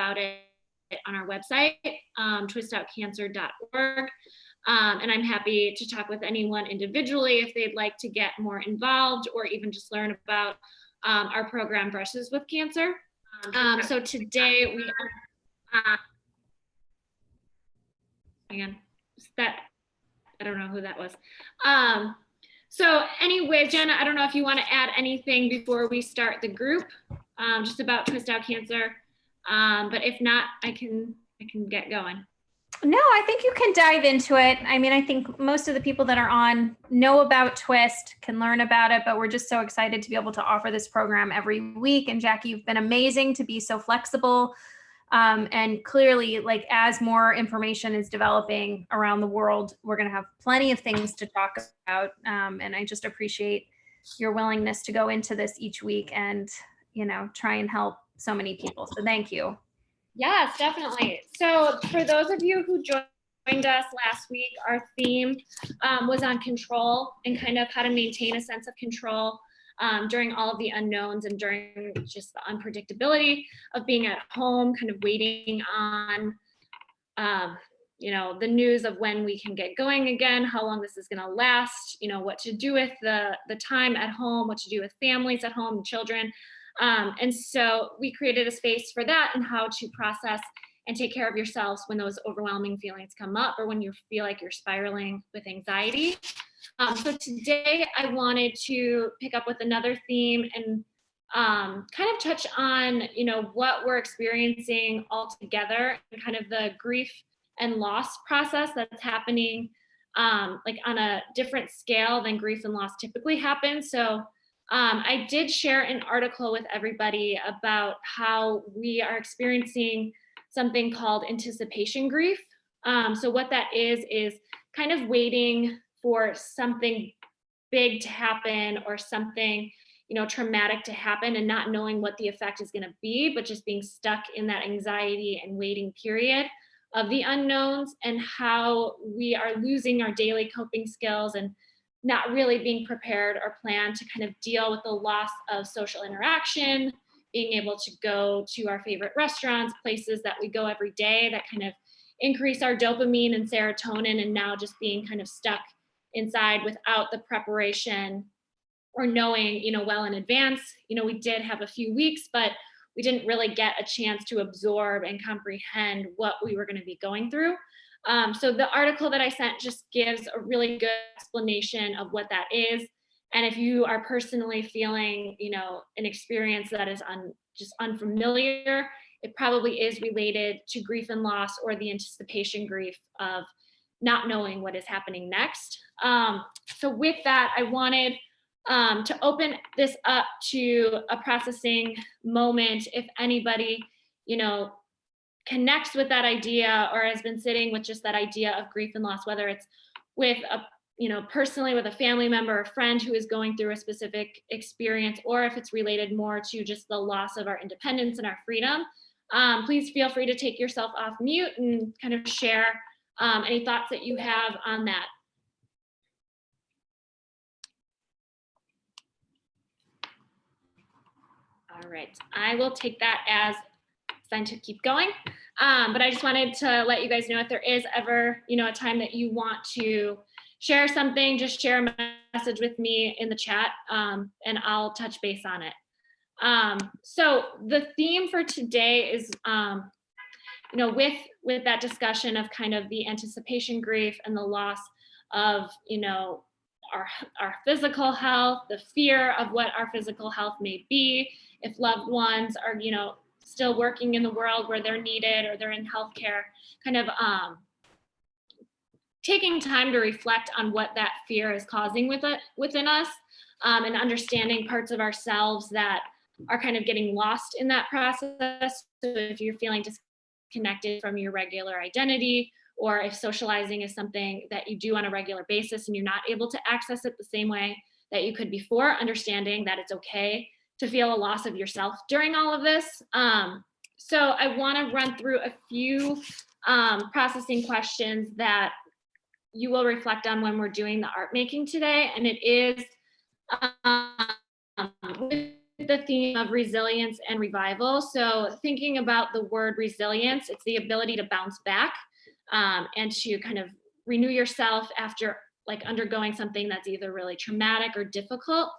about it on our website, twistoutcancer.org. And I'm happy to talk with anyone individually if they'd like to get more involved or even just learn about our program Brushes with Cancer. So today we again, that I don't know who that was. So anyway, Jenna, I don't know if you want to add anything before we start the group, just about Twist Out Cancer. But if not, I can get going. No, I think you can dive into it. I mean, I think most of the people that are on know about Twist, can learn about it, but we're just so excited to be able to offer this program every week. And Jackie, you've been amazing to be so flexible. And clearly, like, as more information is developing around the world, we're going to have plenty of things to talk about. And I just appreciate your willingness to go into this each week and, you know, try and help so many people. So thank you. Yes, definitely. So for those of you who joined us last week, our theme was on control and kind of how to maintain a sense of control during all of the unknowns and during just the unpredictability of being at home, kind of waiting on, you know, the news of when we can get going again, how long this is going to last, you know, what to do with the time at home, what to do with families at home and children. And so we created a space for that and how to process and take care of yourselves when those overwhelming feelings come up or when you feel like you're spiraling with anxiety. So today I wanted to pick up with another theme and kind of touch on, you know, what we're experiencing all together and kind of the grief and loss process that's happening like on a different scale than grief and loss typically happen. So I did share an article with everybody about how we are experiencing something called anticipation grief. So what that is kind of waiting for something big to happen or something, you know, traumatic to happen and not knowing what the effect is going to be, but just being stuck in that anxiety and waiting period of the unknowns and how we are losing our daily coping skills and not really being prepared or planned to kind of deal with the loss of social interaction, being able to go to our favorite restaurants, places that we go every day that kind of increase our dopamine and serotonin, and now just being kind of stuck inside without the preparation or knowing, you know, well in advance. You know, we did have a few weeks, but we didn't really get a chance to absorb and comprehend what we were going to be going through. So the article that I sent just gives a really good explanation of what that is. And if you are personally feeling, you know, an experience that is just unfamiliar, it probably is related to grief and loss or the anticipation grief of not knowing what is happening next. So with that, I wanted to open this up to a processing moment. If anybody, you know, connects with that idea or has been sitting with just that idea of grief and loss, whether it's with a, you know, personally with a family member or friend who is going through a specific experience, or if it's related more to just the loss of our independence and our freedom, please feel free to take yourself off mute and kind of share any thoughts that you have on that. All right, I will take that as sign to keep going. But I just wanted to let you guys know if there is ever, you know, a time that you want to share something, just share a message with me in the chat and I'll touch base on it. So the theme for today is, you know, with that discussion of kind of the anticipation grief and the loss of, you know, our physical health, the fear of what our physical health may be, if loved ones are, you know, still working in the world where they're needed or they're in healthcare, kind of taking time to reflect on what that fear is causing within us and understanding parts of ourselves that are kind of getting lost in that process. So if you're feeling disconnected from your regular identity, or if socializing is something that you do on a regular basis and you're not able to access it the same way that you could before, understanding that it's okay to feel a loss of yourself during all of this. So I want to run through a few processing questions that you will reflect on when we're doing the art making today. And it is with with the theme of resilience and revival. So thinking about the word resilience, it's the ability to bounce back and to kind of renew yourself after like undergoing something that's either really traumatic or difficult.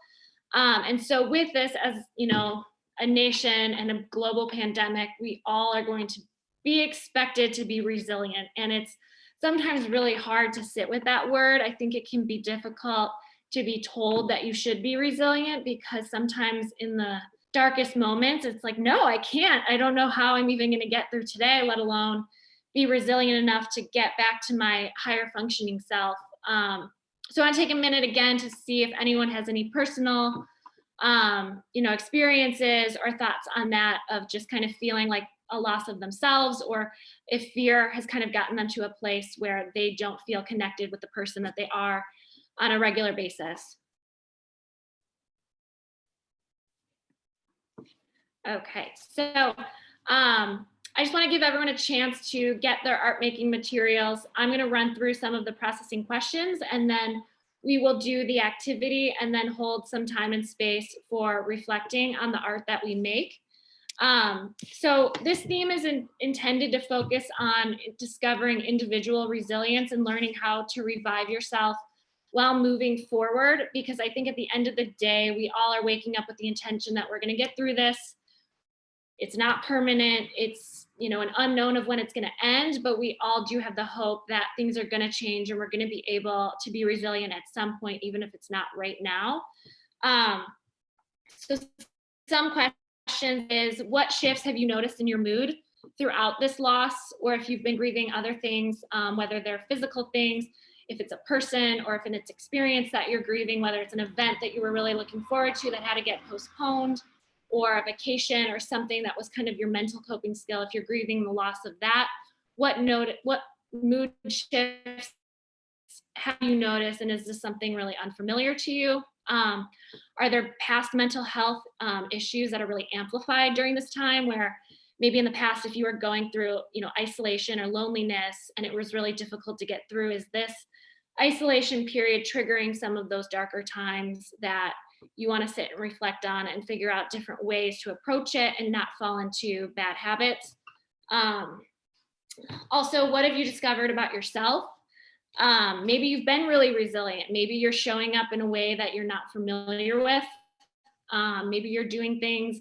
And so with this, as you know, a nation and a global pandemic, we all are going to be expected to be resilient. And it's sometimes really hard to sit with that word. I think it can be difficult to be told that you should be resilient, because sometimes in the darkest moments, it's like, no, I can't. I don't know how I'm even going to get through today, let alone be resilient enough to get back to my higher functioning self. So I want to take a minute again to see if anyone has any personal, experiences or thoughts on that, of just kind of feeling like a loss of themselves, or if fear has kind of gotten them to a place where they don't feel connected with the person that they are on a regular basis. Okay, so I just want to give everyone a chance to get their art making materials. I'm going to run through some of the processing questions, and then we will do the activity and then hold some time and space for reflecting on the art that we make. So this theme is intended to focus on discovering individual resilience and learning how to revive yourself while moving forward, because I think at the end of the day, we all are waking up with the intention that we're going to get through this. It's not permanent. It's, an unknown of when it's going to end, but we all do have the hope that things are going to change and we're going to be able to be resilient at some point, even if it's not right now. So some questions is, what shifts have you noticed in your mood throughout this loss? Or if you've been grieving other things, whether they're physical things, if it's a person, or if it's experience that you're grieving, whether it's an event that you were really looking forward to that had to get postponed, or a vacation, or something that was kind of your mental coping skill. If you're grieving the loss of that, what mood shifts have you noticed, and is this something really unfamiliar to you? Are there past mental health issues that are really amplified during this time, where maybe in the past, if you were going through, isolation or loneliness and it was really difficult to get through, is this isolation period triggering some of those darker times that you want to sit and reflect on and figure out different ways to approach it and not fall into bad habits? Also, what have you discovered about yourself? Maybe you've been really resilient. Maybe you're showing up in a way that you're not familiar with. Maybe you're doing things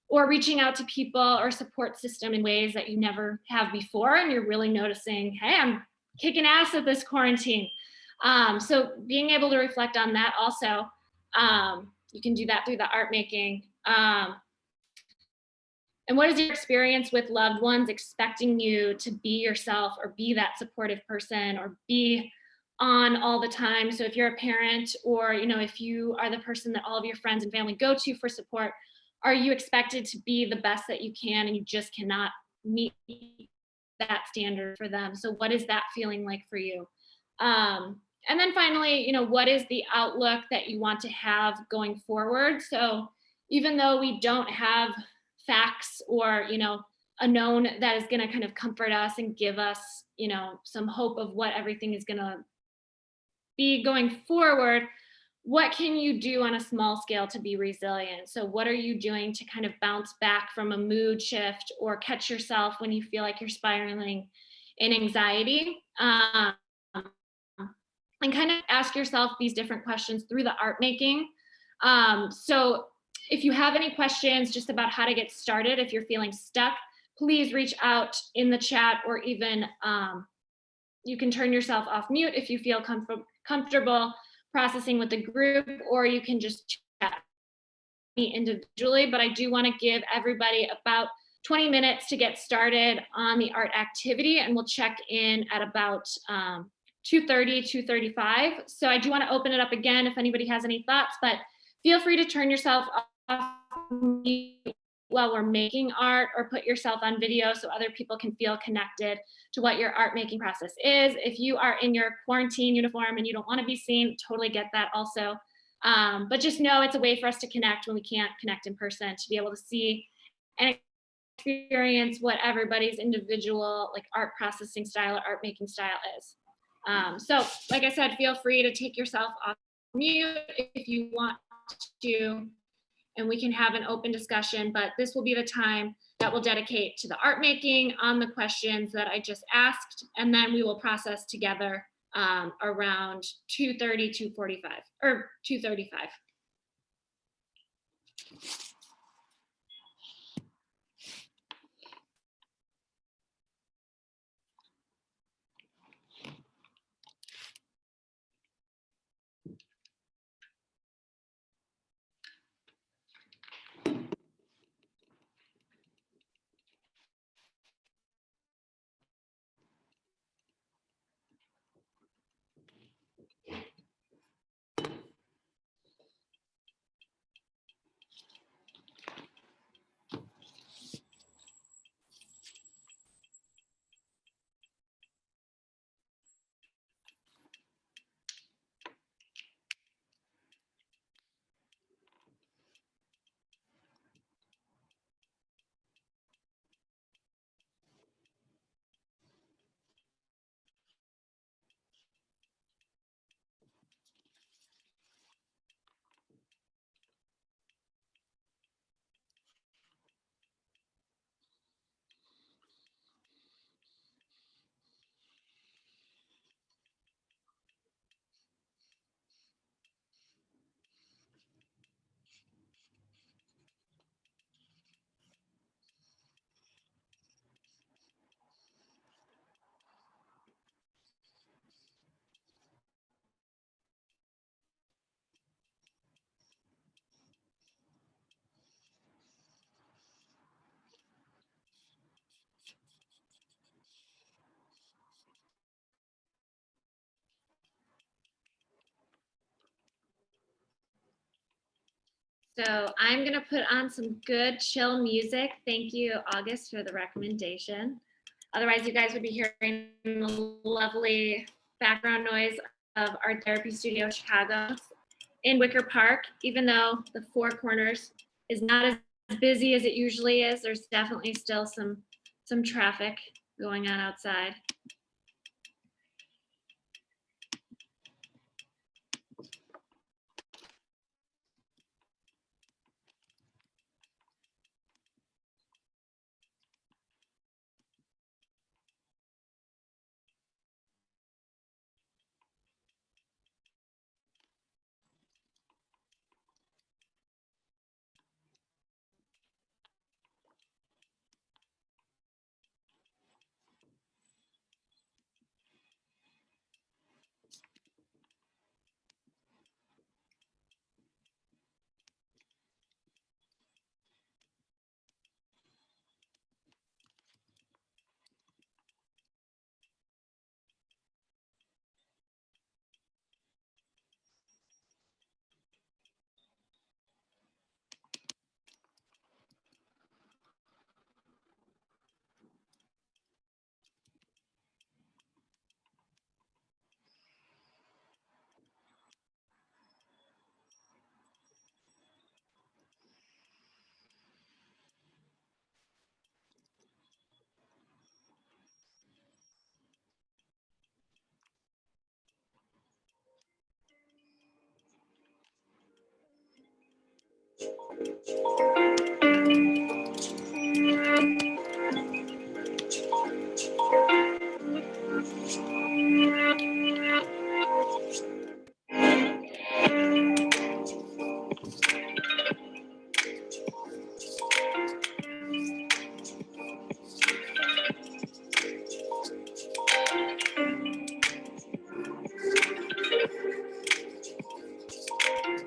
or reaching out to people or support system in ways that you never have before, and you're really noticing, hey, I'm kicking ass at this quarantine. So being able to reflect on that also. You can do that through the art making. And what is your experience with loved ones expecting you to be yourself, or be that supportive person, or be on all the time? So if you're a parent, or if you are the person that all of your friends and family go to for support, are you expected to be the best that you can, and you just cannot meet that standard for them? So what is that feeling like for you? And then finally, what is the outlook that you want to have going forward? So even though we don't have facts or, a known that is going to kind of comfort us and give us, some hope of what everything is going to be going forward, what can you do on a small scale to be resilient? So what are you doing to kind of bounce back from a mood shift, or catch yourself when you feel like you're spiraling in anxiety? And kind of ask yourself these different questions through the art making. So if you have any questions just about how to get started, if you're feeling stuck, please reach out in the chat, or even you can turn yourself off mute if you feel comfortable processing with the group, or you can just chat me individually. But I do want to give everybody about 20 minutes to get started on the art activity, and we'll check in at about 2:30, 2:35. So I do want to open it up again if anybody has any thoughts, but feel free to turn yourself off while we're making art, or put yourself on video so other people can feel connected to what your art making process is. If you are in your quarantine uniform and you don't want to be seen, totally get that also. But just know it's a way for us to connect when we can't connect in person, to be able to see and experience what everybody's individual art processing style or art making style is. So like I said, feel free to take yourself off mute if you want to, and we can have an open discussion, but this will be the time that we'll dedicate to the art making on the questions that I just asked, and then we will process together around 2:30, 2:45, or 2:35. So I'm gonna put on some good chill music. Thank you, August, for the recommendation. Otherwise, you guys would be hearing the lovely background noise of Art Therapy Studio Chicago in Wicker Park. Even though the Four Corners is not as busy as it usually is, there's definitely still some traffic going on outside.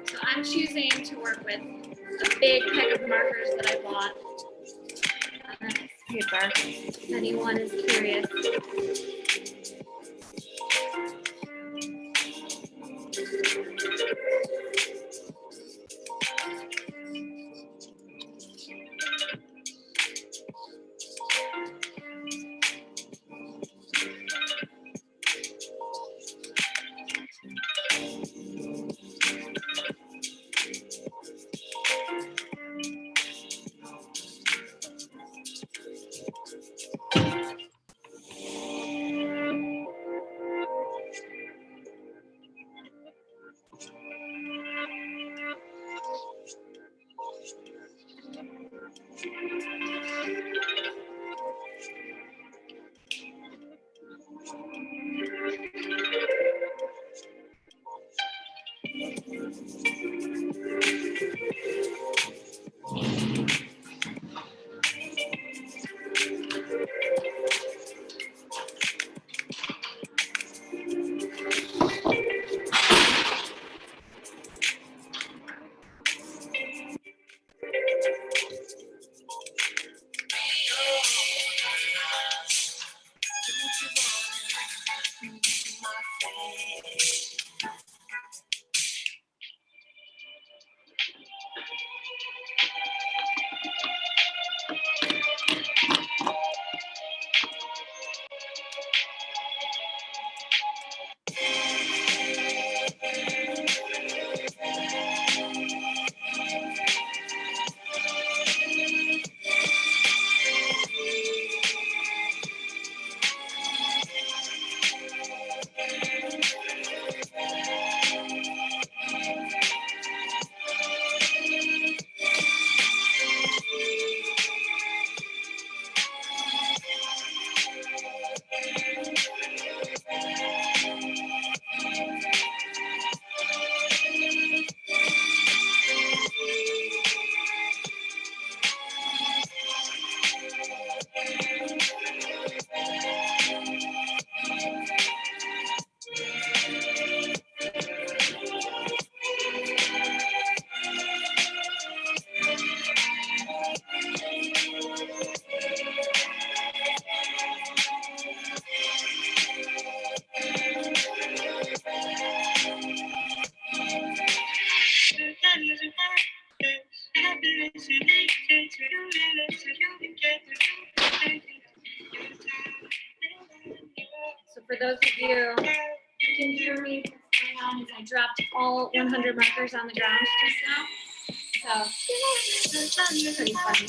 So I'm choosing to work with a big pack of markers that I bought on this paper, if anyone is curious. for those of you who can hear me, what's going on is I dropped all 100 markers on the ground just now. So it's pretty funny.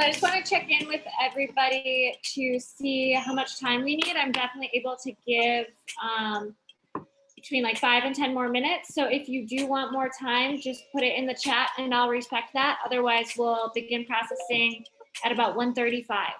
I just want to check in with everybody to see how much time we need. I'm definitely able to give between like 5 and 10 more minutes. So if you do want more time, just put it in the chat and I'll respect that. Otherwise, we'll begin processing at about 1:35.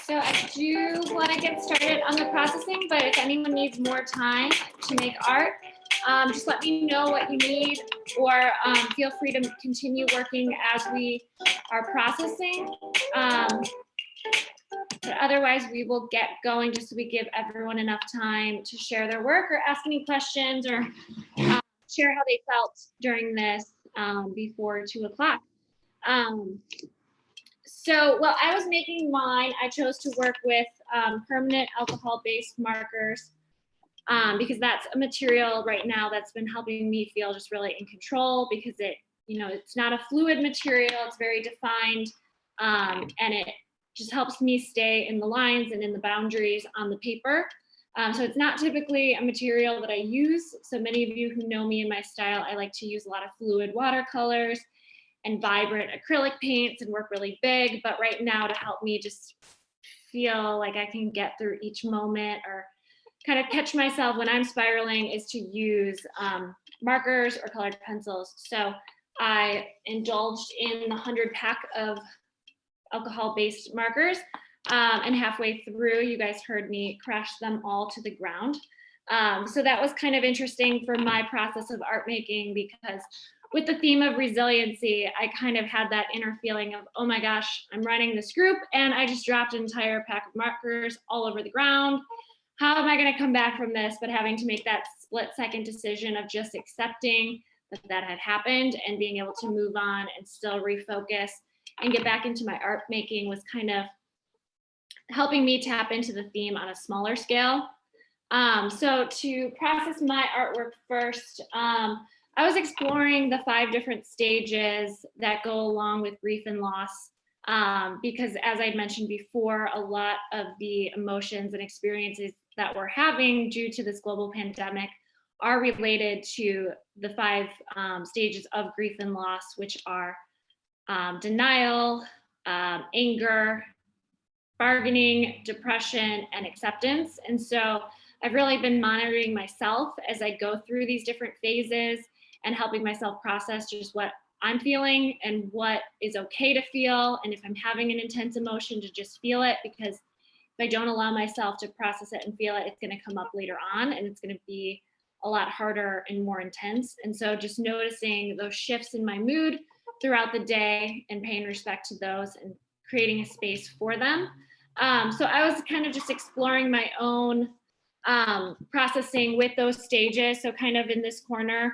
So I do want to get started on the processing, but if anyone needs more time to make art, just let me know what you need, or feel free to continue working as we are processing. But otherwise, we will get going just so we give everyone enough time to share their work or ask any questions or share how they felt during this before 2 o'clock. So while I was making mine, I chose to work with permanent alcohol-based markers because that's a material right now that's been helping me feel just really in control because it's not a fluid material, it's very defined, and it just helps me stay in the lines and in the boundaries on the paper. So it's not typically a material that I use. So many of you who know me and my style, I like to use a lot of fluid watercolors and vibrant acrylic paints and work really big. But right now, to help me just feel like I can get through each moment or kind of catch myself when I'm spiraling, is to use markers or colored pencils. So I indulged in the 100 pack of alcohol-based markers. And halfway through, you guys heard me crash them all to the ground. So that was kind of interesting for my process of art making because with the theme of resiliency, I kind of had that inner feeling of, oh my gosh, I'm running this group and I just dropped an entire pack of markers all over the ground. How am I going to come back from this? But having to make that split-second decision of just accepting that had happened and being able to move on and still refocus and get back into my art making was kind of helping me tap into the theme on a smaller scale. So to process my artwork first, I was exploring the 5 different stages that go along with grief and loss, because as I mentioned before, a lot of the emotions and experiences that we're having due to this global pandemic are related to the 5 stages of grief and loss, which are denial, anger, bargaining, depression, and acceptance. And so I've really been monitoring myself as I go through these different phases and helping myself process just what I'm feeling and what is okay to feel. And if I'm having an intense emotion, to just feel it, because if I don't allow myself to process it and feel it, it's going to come up later on and it's going to be a lot harder and more intense. And so just noticing those shifts in my mood throughout the day and paying respect to those and creating a space for them. So I was kind of just exploring my own processing with those stages. So kind of in this corner,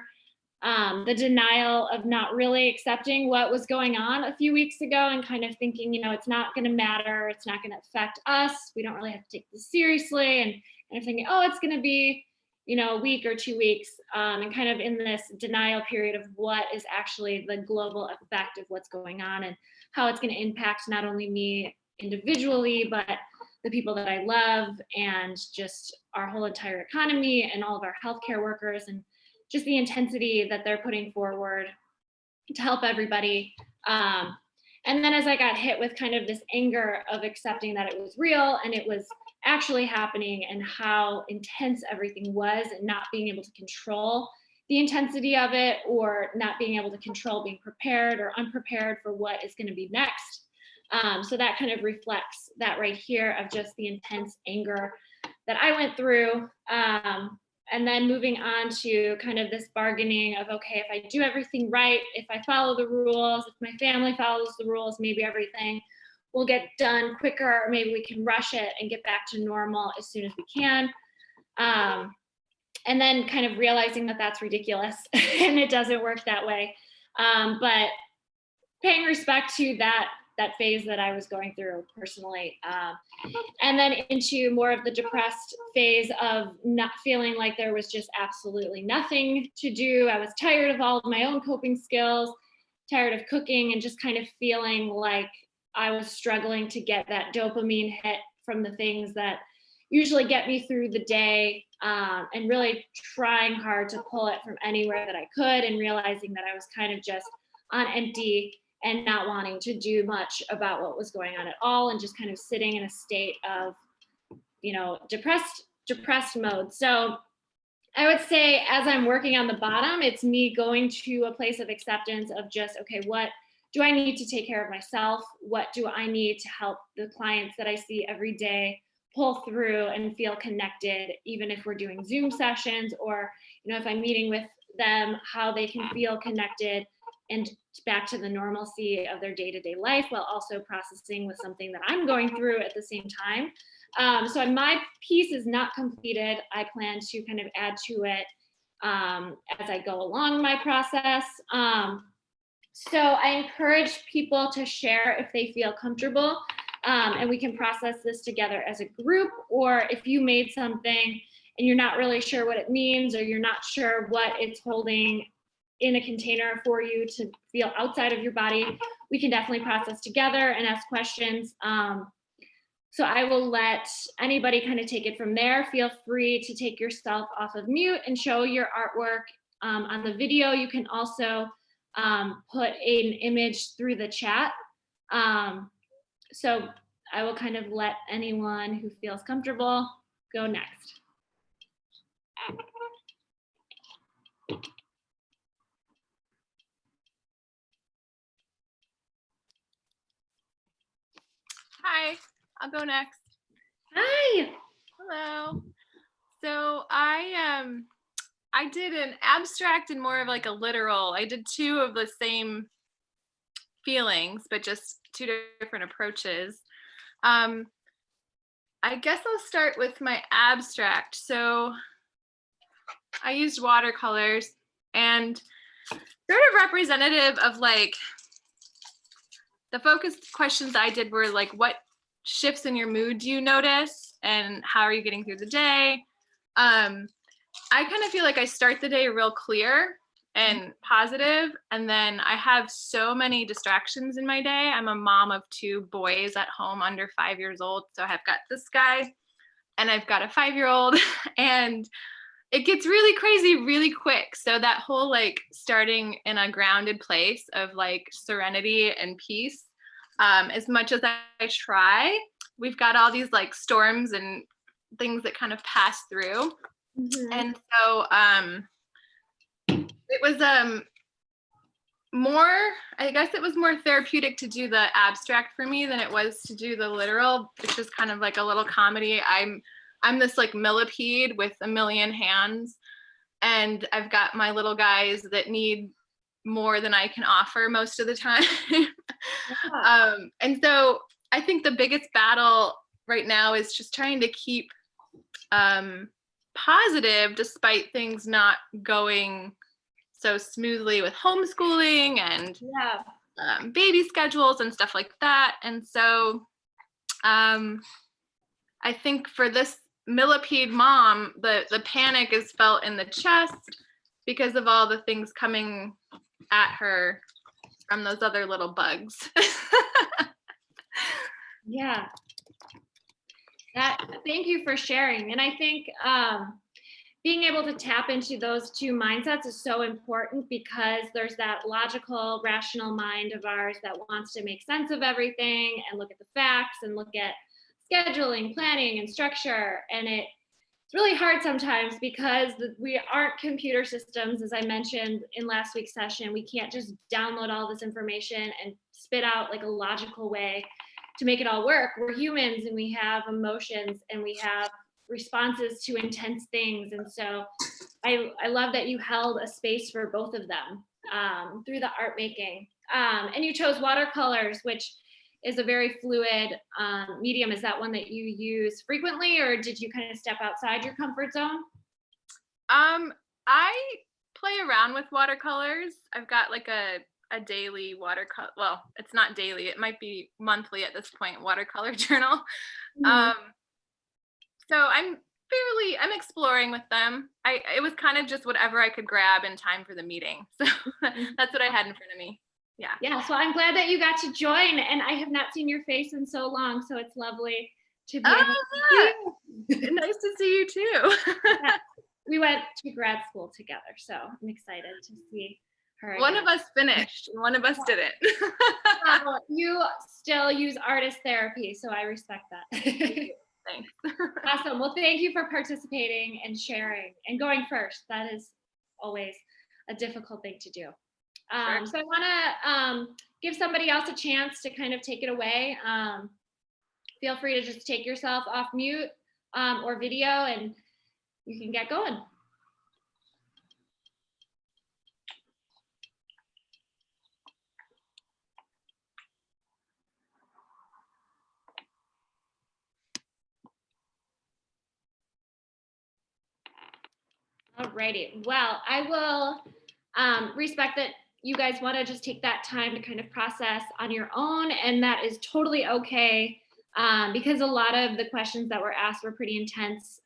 the denial of not really accepting what was going on a few weeks ago and kind of thinking, it's not going to matter. It's not going to affect us. We don't really have to take this seriously. And kind of thinking, oh, it's going to be, a week or 2 weeks, and kind of in this denial period of what is actually the global effect of what's going on and how it's going to impact not only me individually, but the people that I love and just our whole entire economy and all of our healthcare workers and just the intensity that they're putting forward to help everybody. And then as I got hit with kind of this anger of accepting that it was real and it was actually happening and how intense everything was and not being able to control the intensity of it or not being able to control being prepared or unprepared for what is going to be next. So that kind of reflects that right here of just the intense anger that I went through. And then moving on to kind of this bargaining of, okay, if I do everything right, if I follow the rules, if my family follows the rules, maybe everything will get done quicker, or maybe we can rush it and get back to normal as soon as we can. And then kind of realizing that that's ridiculous and it doesn't work that way. But paying respect to that phase that I was going through personally. And then into more of the depressed phase of not feeling like there was just absolutely nothing to do. I was tired of all of my own coping skills, tired of cooking, and just kind of feeling like I was struggling to get that dopamine hit from the things that usually get me through the day, and really trying hard to pull it from anywhere that I could, and realizing that I was kind of just on empty and not wanting to do much about what was going on at all, and just kind of sitting in a state of, depressed mode. So I would say as I'm working on the bottom, it's me going to a place of acceptance of just, okay, what do I need to take care of myself? What do I need to help the clients that I see every day pull through and feel connected, even if we're doing Zoom sessions or, if I'm meeting with them, how they can feel connected and back to the normalcy of their day-to-day life, while also processing with something that I'm going through at the same time. So my piece is not completed. I plan to kind of add to it as I go along my process. So I encourage people to share if they feel comfortable, and we can process this together as a group. Or if you made something and you're not really sure what it means, or you're not sure what it's holding in a container for you to feel outside of your body, we can definitely process together and ask questions. So I will let anybody kind of take it from there. Feel free to take yourself off of mute and show your artwork on the video. You can also put an image through the chat. So I will kind of let anyone who feels comfortable go next. Hi, I'll go next. Hi. Hello. So I did an abstract and more of like a literal. I did two of the same feelings, but just two different approaches. I guess I'll start with my abstract. So I used watercolors, and sort of representative of like the focus questions I did were like, what shifts in your mood do you notice, and how are you getting through the day? I kind of feel like I start the day real clear and positive, and then I have so many distractions in my day. I'm a mom of two boys at home under 5 years old. So I've got this guy and I've got a 5-year-old, and it gets really crazy really quick. So that whole like starting in a grounded place of like serenity and peace, as much as I try, we've got all these like storms and things that kind of pass through. Mm-hmm. And so it was I guess it was more therapeutic to do the abstract for me than it was to do the literal, which is kind of like a little comedy. I'm this like millipede with a million hands, and I've got my little guys that need more than I can offer most of the time. Yeah. And so I think the biggest battle right now is just trying to keep positive despite things not going so smoothly with homeschooling and baby schedules and stuff like that. And so I think for this millipede mom, the panic is felt in the chest because of all the things coming at her from those other little bugs. Yeah. Thank you for sharing. And I think being able to tap into those two mindsets is so important, because there's that logical, rational mind of ours that wants to make sense of everything and look at the facts and look at scheduling, planning, and structure. And it's really hard sometimes because we aren't computer systems, as I mentioned in last week's session. We can't just download all this information and spit out like a logical way to make it all work. We're humans, and we have emotions, and we have responses to intense things. And so I love that you held a space for both of them through the art making. And you chose watercolors, which is a very fluid medium. Is that one that you use frequently, or did you kind of step outside your comfort zone? I play around with watercolors. I've got like a daily watercolor, well, it's not daily, it might be monthly at this point, watercolor journal. Mm-hmm. So I'm exploring with them. It was kind of just whatever I could grab in time for the meeting. So that's what I had in front of me. Yeah. Yeah. So I'm glad that you got to join, and I have not seen your face in so long. So it's lovely to be able to see you. Nice to see you too. Yeah. We went to grad school together, so I'm excited to see her again. One of us finished, and one of us didn't. Well, you still use artist therapy, so I respect that. Thanks. Awesome. Well, thank you for participating and sharing and going first. That is always a difficult thing to do. Sure. So I want to give somebody else a chance to kind of take it away. Feel free to just take yourself off mute or video, and you can get going. Alrighty. Well, I will respect that you guys want to just take that time to kind of process on your own, and that is totally okay, because a lot of the questions that were asked were pretty intense.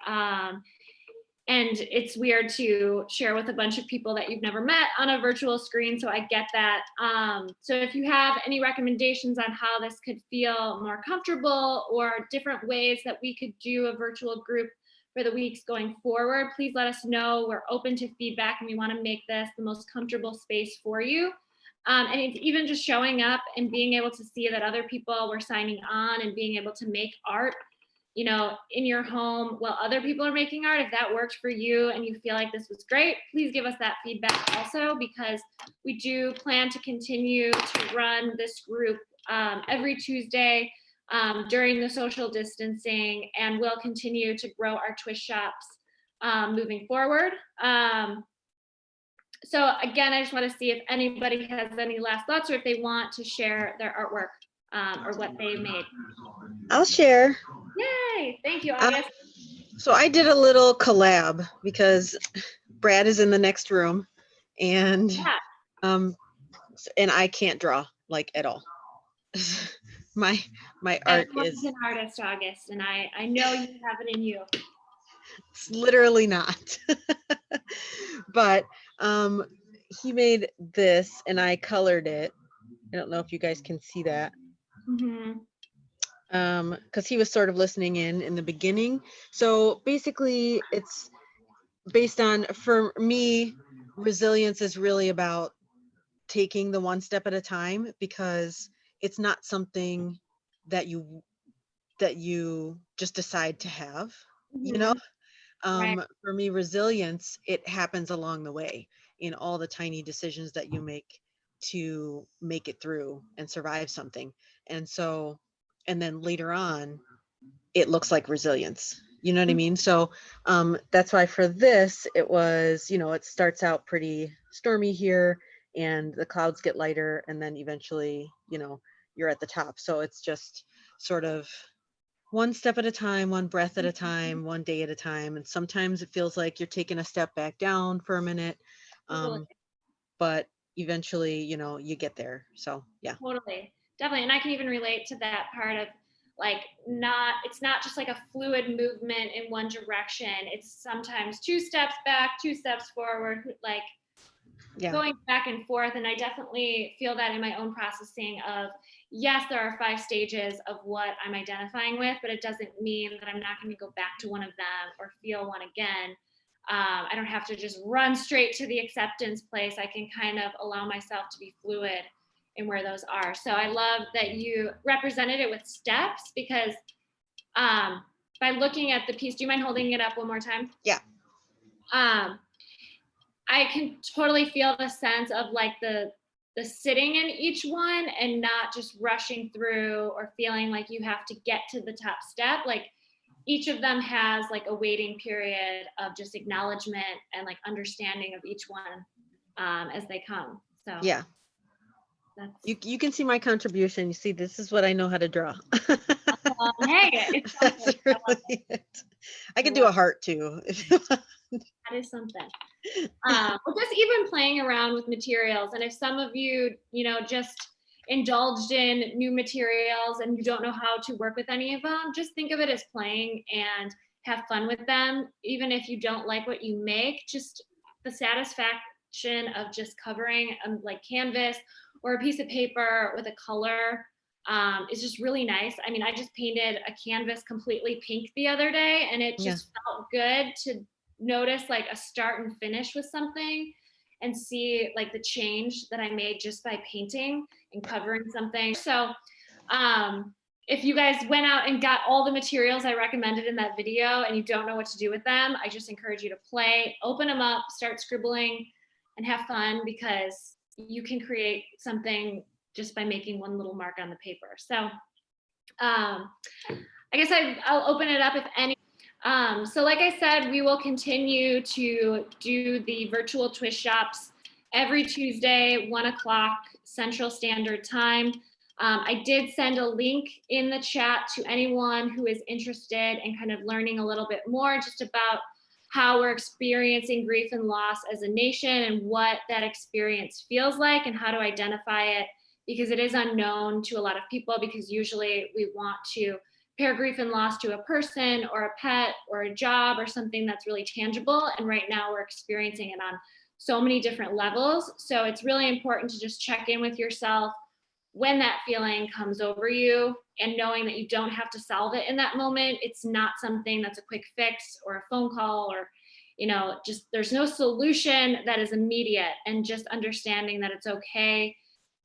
And it's weird to share with a bunch of people that you've never met on a virtual screen, so I get that. So if you have any recommendations on how this could feel more comfortable or different ways that we could do a virtual group for the weeks going forward, please let us know. We're open to feedback and we want to make this the most comfortable space for you. And it's even just showing up and being able to see that other people were signing on and being able to make art, you know, in your home while other people are making art. If that worked for you and you feel like this was great, please give us that feedback also, because we do plan to continue to run this group every Tuesday during the social distancing, and we'll continue to grow our Twistshops moving forward. So again, I just want to see if anybody has any last thoughts or if they want to share their artwork or what they made. I'll share. Yay! Thank you, August. So I did a little collab because Brad is in the next room, and and I can't draw like at all. my art is an artist, August, and I know you have it in you. It's literally not. But he made this and I colored it. I don't know if you guys can see that. Because he was sort of listening in the beginning. So basically it's based on, for me, resilience is really about taking the one step at a time, because it's not something that you just decide to have, you know. Right. For me, resilience, it happens along the way in all the tiny decisions that you make to make it through and survive something. And so, and then later on, it looks like resilience. You know what I mean? So that's why for this, it was, you know, it starts out pretty stormy here and the clouds get lighter, and then eventually, you know, you're at the top. So it's just sort of one step at a time, one breath at a time, one day at a time. And sometimes it feels like you're taking a step back down for a minute. But eventually, you know, you get there. So yeah. Totally. Definitely. And I can even relate to that part of like, it's not just like a fluid movement in one direction. It's sometimes 2 steps back, 2 steps forward, like going back and forth. And I definitely feel that in my own processing of, yes, there are 5 stages of what I'm identifying with, but it doesn't mean that I'm not going to go back to one of them or feel one again. I don't have to just run straight to the acceptance place. I can kind of allow myself to be fluid in where those are. So I love that you represented it with steps, because by looking at the piece, do you mind holding it up one more time? Yeah. I can totally feel the sense of like the sitting in each one and not just rushing through or feeling like you have to get to the top step. Like each of them has like a waiting period of just acknowledgement and like understanding of each one as they come. So yeah, you can see my contribution. You see, this is what I know how to draw. Hey, it's that's really it. I can do a heart too. That is something. Or just even playing around with materials. And if some of you, you know, just indulged in new materials and you don't know how to work with any of them, just think of it as playing and have fun with them. Even if you don't like what you make, just the satisfaction of just covering like canvas or a piece of paper with a color is just really nice. I mean, I just painted a canvas completely pink the other day, and it just felt good to notice like a start and finish with something and see like the change that I made just by painting and covering something. So if you guys went out and got all the materials I recommended in that video and you don't know what to do with them, I just encourage you to play, open them up, start scribbling and have fun, because you can create something just by making one little mark on the paper. So I guess I'll open it up if any. So like I said, we will continue to do the virtual Twistshops every Tuesday, 1 o'clock Central Standard Time. I did send a link in the chat to anyone who is interested in kind of learning a little bit more just about how we're experiencing grief and loss as a nation and what that experience feels like and how to identify it, because it is unknown to a lot of people, because usually we want to pair grief and loss to a person or a pet or a job or something that's really tangible. And right now we're experiencing it on so many different levels. So it's really important to just check in with yourself when that feeling comes over you, and knowing that you don't have to solve it in that moment. It's not something that's a quick fix or a phone call, or, just there's no solution that is immediate, and just understanding that it's okay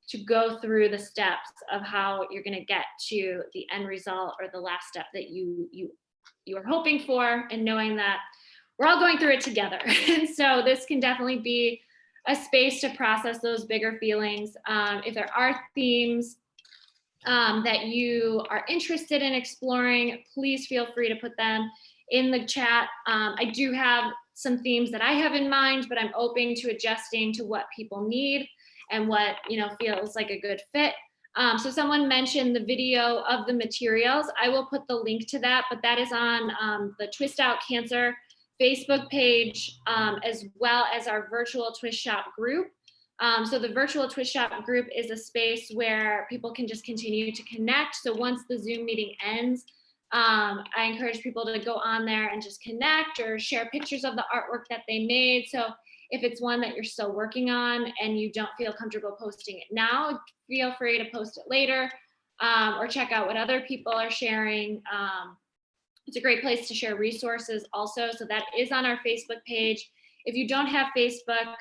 to go through the steps of how you're going to get to the end result, or the last step that you are hoping for, and knowing that we're all going through it together. And so this can definitely be a space to process those bigger feelings. If there are themes that you are interested in exploring, please feel free to put them in the chat. I do have some themes that I have in mind, but I'm open to adjusting to what people need and what feels like a good fit. So someone mentioned the video of the materials. I will put the link to that, but that is on the Twist Out Cancer Facebook page, as well as our virtual Twistshop group. So the virtual Twistshop group is a space where people can just continue to connect. So once the Zoom meeting ends, I encourage people to go on there and just connect or share pictures of the artwork that they made. So if it's one that you're still working on and you don't feel comfortable posting it now, feel free to post it later, or check out what other people are sharing. It's a great place to share resources also. So that is on our Facebook page. If you don't have Facebook,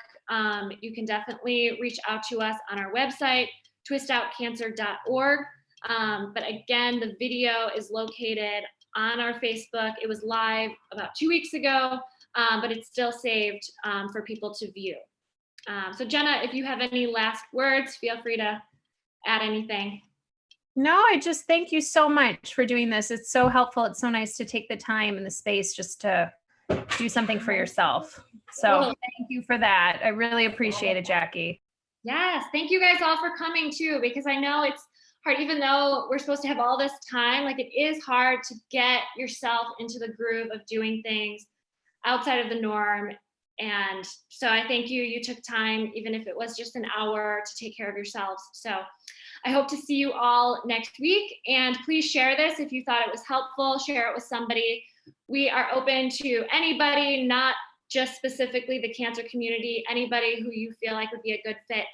you can definitely reach out to us on our website, twistoutcancer.org. But again, the video is located on our Facebook. It was live about 2 weeks ago, but it's still saved for people to view. So Jenna, if you have any last words, feel free to add anything. No, I just thank you so much for doing this. It's so helpful. It's so nice to take the time and the space just to do something for yourself. So thank you for that. I really appreciate it, Jackie. Yes, thank you guys all for coming too, because I know it's hard, even though we're supposed to have all this time, like it is hard to get yourself into the groove of doing things outside of the norm. And so I thank you. You took time, even if it was just an hour, to take care of yourselves. So I hope to see you all next week. And please share this if you thought it was helpful. Share it with somebody. We are open to anybody, not just specifically the cancer community, anybody who you feel like would be a good fit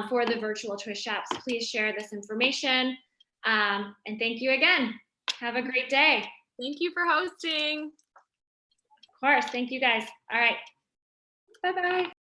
for the virtual Twist Shops. Please share this information. And thank you again. Have a great day. Thank you for hosting. Of course. Thank you guys. All right. Bye-bye.